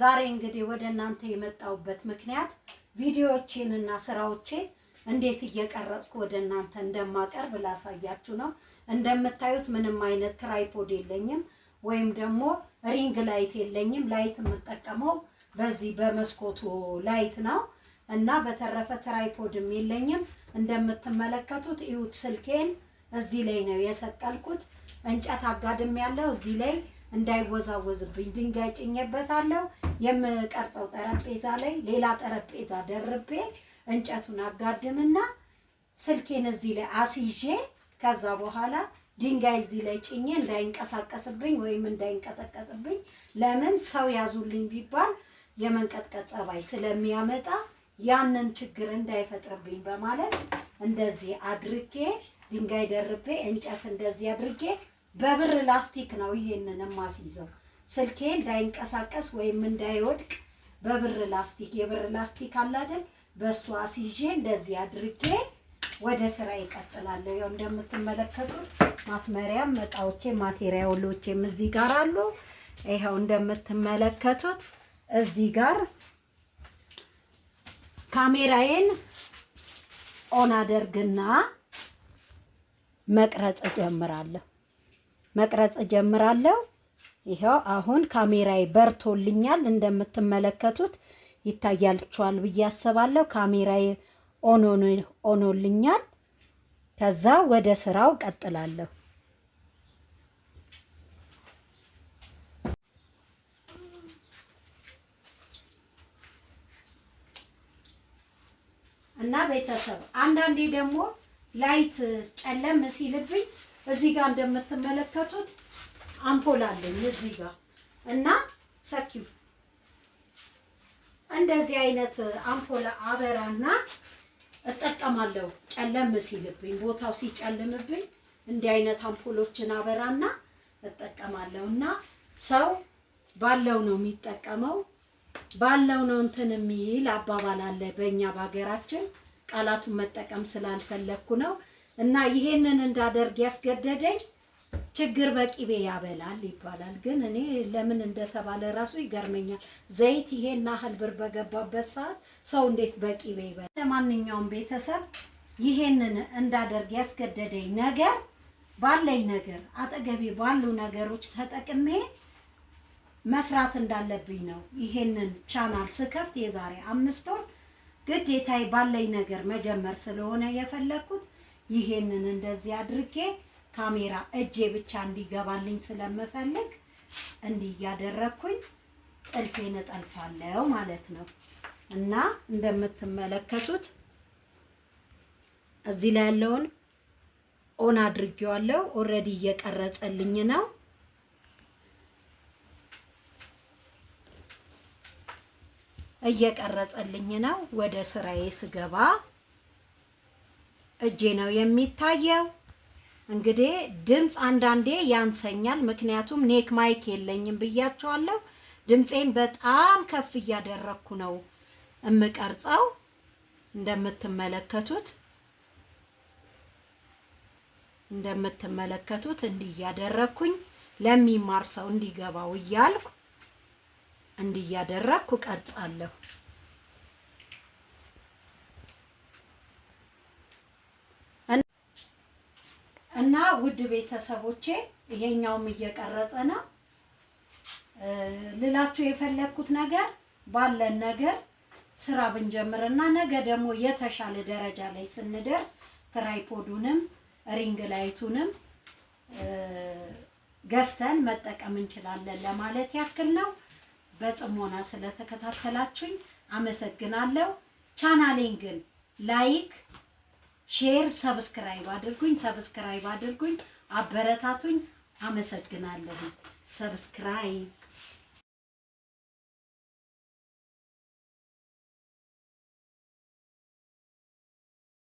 ዛሬ እንግዲህ ወደ እናንተ የመጣሁበት ምክንያት ቪዲዮዎቼንና ስራዎቼን እንዴት እየቀረጽኩ ወደ እናንተ እንደማቀርብ ላሳያችሁ ነው። እንደምታዩት ምንም አይነት ትራይፖድ የለኝም ወይም ደግሞ ሪንግ ላይት የለኝም። ላይት የምጠቀመው በዚህ በመስኮቱ ላይት ነው እና በተረፈ ትራይፖድም የለኝም። እንደምትመለከቱት እዩት፣ ስልኬን እዚህ ላይ ነው የሰቀልኩት። እንጨት አጋድም ያለው እዚህ ላይ እንዳይወዛወዝብኝ ድንጋይ ጭኜበታለሁ። የምቀርጸው ጠረጴዛ ላይ ሌላ ጠረጴዛ ደርቤ እንጨቱን አጋድምና ስልኬን እዚህ ላይ አስይዤ ከዛ በኋላ ድንጋይ እዚህ ላይ ጭኜ እንዳይንቀሳቀስብኝ ወይም እንዳይንቀጠቀጥብኝ፣ ለምን ሰው ያዙልኝ ቢባል የመንቀጥቀጥ ጸባይ ስለሚያመጣ ያንን ችግር እንዳይፈጥርብኝ በማለት እንደዚህ አድርጌ ድንጋይ ደርቤ እንጨት እንደዚህ አድርጌ በብር ላስቲክ ነው ይሄንን የማስይዘው። ስልኬ እንዳይንቀሳቀስ ወይም እንዳይወድቅ በብር ላስቲክ፣ የብር ላስቲክ አለ አይደል? በሱ አስይዤ እንደዚህ አድርጌ ወደ ስራ ይቀጥላለሁ። ያው እንደምትመለከቱት ማስመሪያም እቃዎቼ ማቴሪያሎቼም እዚህ ጋር አሉ። ይሄው እንደምትመለከቱት እዚህ ጋር ካሜራዬን ኦን አደርግና መቅረጽ ጀምራለሁ። ይሄው አሁን ካሜራዬ በርቶልኛል። እንደምትመለከቱት ይታያችኋል ብዬ አስባለሁ። ካሜራዬ ኦኖልኛል። ከዛ ወደ ስራው ቀጥላለሁ። እና ቤተሰብ አንዳንዴ ደግሞ ላይት ጨለም ሲልብኝ እዚህ ጋር እንደምትመለከቱት አምፖል አለኝ እዚህ ጋር እና ሰኪው እንደዚህ አይነት አምፖል አበራና እጠቀማለሁ። ጨለም ሲልብኝ ቦታው ሲጨልምብኝ እንዲህ አይነት አምፖሎችን አበራና እጠቀማለሁ። እና ሰው ባለው ነው የሚጠቀመው፣ ባለው ነው እንትን የሚል አባባል አለ በእኛ በሀገራችን። ቃላቱን መጠቀም ስላልፈለኩ ነው። እና ይሄንን እንዳደርግ ያስገደደኝ ችግር በቂቤ ያበላል ይባላል። ግን እኔ ለምን እንደተባለ ራሱ ይገርመኛል። ዘይት ይሄን ያህል ብር በገባበት ሰዓት ሰው እንዴት በቂቤ ይበላል? ለማንኛውም ቤተሰብ ይሄንን እንዳደርግ ያስገደደኝ ነገር ባለኝ ነገር አጠገቤ ባሉ ነገሮች ተጠቅሜ መስራት እንዳለብኝ ነው። ይሄንን ቻናል ስከፍት የዛሬ 5 ወር ግዴታዬ ባለኝ ነገር መጀመር ስለሆነ የፈለኩት ይሄንን እንደዚህ አድርጌ ካሜራ እጄ ብቻ እንዲገባልኝ ስለምፈልግ እንዲህ እያደረኩኝ ጥልፌን እጠልፋለሁ ማለት ነው። እና እንደምትመለከቱት እዚህ ላይ ያለውን ኦን አድርጌዋለሁ። ኦሬዲ እየቀረጸልኝ ነው። ወደ ስራዬ ስገባ እጄ ነው የሚታየው። እንግዲህ ድምጽ አንዳንዴ ያንሰኛል፣ ምክንያቱም ኔክ ማይክ የለኝም ብያቸዋለሁ። ድምጼን በጣም ከፍ እያደረኩ ነው እምቀርጸው። እንደምትመለከቱት እንዲህ እያደረኩኝ ለሚማር ሰው እንዲገባው እያልኩ እንዲህ እያደረኩ ቀርጻለሁ። እና ውድ ቤተሰቦቼ ይሄኛውም እየቀረጸ ነው። ልላችሁ የፈለኩት ነገር ባለን ነገር ስራ ብንጀምርና ነገ ደግሞ የተሻለ ደረጃ ላይ ስንደርስ ትራይፖዱንም ሪንግ ላይቱንም ገዝተን መጠቀም እንችላለን ለማለት ያክል ነው። በጽሞና ስለተከታተላችሁኝ አመሰግናለሁ። ቻናሌን ግን ላይክ፣ ሼር፣ ሰብስክራይብ አድርጉኝ፣ አበረታቱኝ። አመሰግናለሁ። ሰብስክራይብ